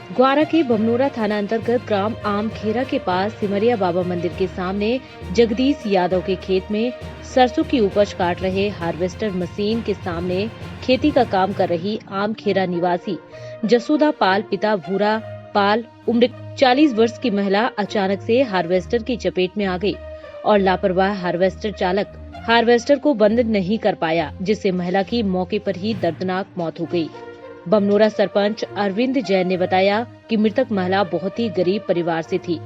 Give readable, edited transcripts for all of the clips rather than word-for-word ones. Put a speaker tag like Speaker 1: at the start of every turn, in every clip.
Speaker 1: ग्वारा के बमनोरा थाना अंतर्गत ग्राम आमखेरा के पास सिमरिया बाबा मंदिर के सामने जगदीश यादव के खेत में सरसों की उपज काट रहे हार्वेस्टर मशीन के सामने खेती का काम कर रही आमखेरा निवासी जसोदा पाल पिता भूरा पाल उम्र 40 वर्ष की महिला अचानक से हार्वेस्टर की चपेट में आ गई और लापरवाह हार्वेस्टर चालक हार्वेस्टर को बंद नहीं कर पाया, जिससे महिला की मौके पर ही दर्दनाक मौत हो गई। बमनोरा सरपंच अरविंद जैन ने बताया कि मृतक महिला बहुत ही गरीब परिवार से थी।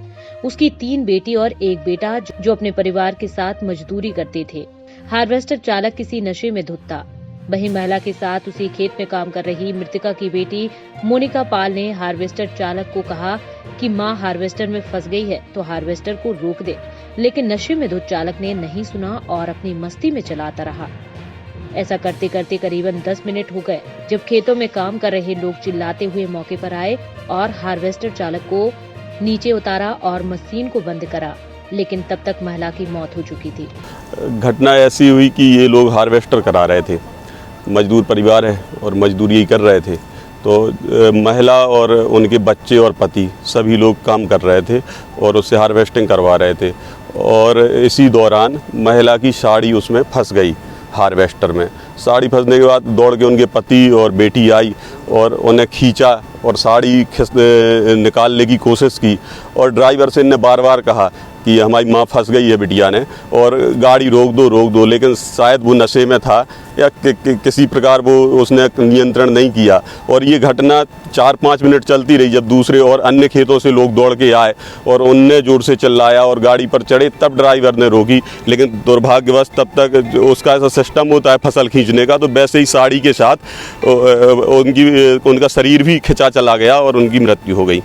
Speaker 1: उसकी 3 बेटी और 1 बेटा जो अपने परिवार के साथ मजदूरी करते थे। हार्वेस्टर चालक किसी नशे में धुत था। वहीं महिला के साथ उसी खेत में काम कर रही मृतका की बेटी मोनिका पाल ने हार्वेस्टर चालक को कहा कि मां हार्वेस्टर में फंस गई है तो हार्वेस्टर को रोक दे, लेकिन नशे में धुत चालक ने नहीं सुना और अपनी मस्ती में चलाता रहा। ऐसा करते करते करीबन 10 मिनट हो गए जब खेतों में काम कर रहे लोग चिल्लाते हुए मौके पर आए और हार्वेस्टर चालक को नीचे उतारा और मशीन को बंद करा, लेकिन तब तक महिला की मौत हो चुकी थी।
Speaker 2: घटना ऐसी हुई कि ये लोग हार्वेस्टर करा रहे थे, मजदूर परिवार है और मजदूरी कर रहे थे, तो महिला और उनके बच्चे और पति सभी लोग काम कर रहे थे और उससे हार्वेस्टिंग करवा रहे थे। और इसी दौरान महिला की साड़ी उसमें फंस गई हार्वेस्टर में। साड़ी फंसने के बाद दौड़ के उनके पति और बेटी आई और उन्हें खींचा और साड़ी निकालने की कोशिश की और ड्राइवर से इन्हें बार बार कहा कि हमारी माँ फंस गई है बिटिया ने और गाड़ी रोक दो, लेकिन शायद वो नशे में था या किसी प्रकार वो उसने नियंत्रण नहीं किया और ये घटना 4-5 मिनट चलती रही। जब दूसरे और अन्य खेतों से लोग दौड़ के आए और उनने जोर से चिल्लाया और गाड़ी पर चढ़े, तब ड्राइवर ने रोकी, लेकिन दुर्भाग्यवश तब तक उसका ऐसा सिस्टम होता है फसल खींचने का, तो वैसे ही साड़ी के साथ उनका शरीर भी खिंचा चला गया और उनकी मृत्यु हो गई।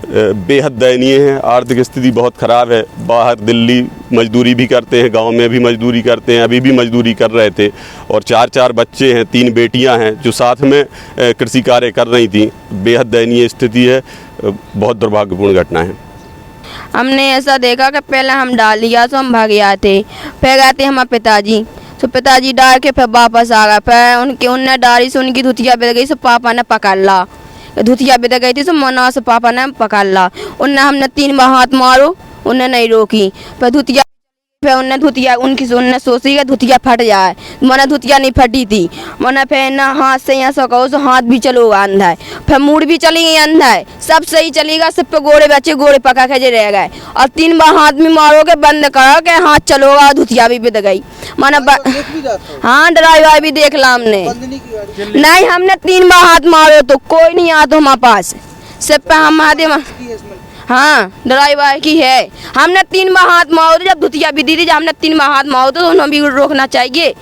Speaker 2: बेहद दयनीय है, आर्थिक स्थिति बहुत ख़राब है। बाहर दिल्ली मजदूरी भी करते हैं, गांव में भी मजदूरी करते हैं, अभी भी मजदूरी कर रहे थे और 4 बच्चे हैं, 3 बेटियां हैं जो साथ में कृषि कार्य कर रही थी। बेहद दयनीय स्थिति है, बहुत दुर्भाग्यपूर्ण घटना है।
Speaker 3: हमने ऐसा देखा कि पहले हम डाल लिया तो हम भाग आते, फिर गए थे हमारे पिताजी, तो पिताजी डाल के फिर वापस आ गए, फिर उनने डाली से उनकी धुतिया बिद गई, तो पापा ने पकड़ ला, धुतिया बिद गई थी, तो मना से पापा ने पकड़ ला। उनने हमने 3 बार हाथ मारो, उन्हें नहीं रोकी, फिर धुतिया उनने सोची कि धुतिया फट जाए, मना धुतिया नहीं फटी थी, मना फिर ना हाथ से यहाँ से कहो तो हाथ भी चलो अंधा है, फिर मूड भी चली गई अंधा है, सब सही चलेगा, सब पे गोड़े बच्चे गोड़े पका के रह गए और 3 बार हाथ भी मारोगे बंद करो के हाथ चलोगा, धुतिया भी बिद गई। मना हाँ ड्राइवर भी देख ला हमने, नहीं हमने 3 बार हाथ मारो तो कोई नहीं आता हमारे पास, सब पे हम हाँ ड्राइवर की है। हमने 3 बार हाथ मारो, जब धुतिया भी दी थी, जब हमने 3 बार हाथ मारो तो उन्हें भी रोकना चाहिए।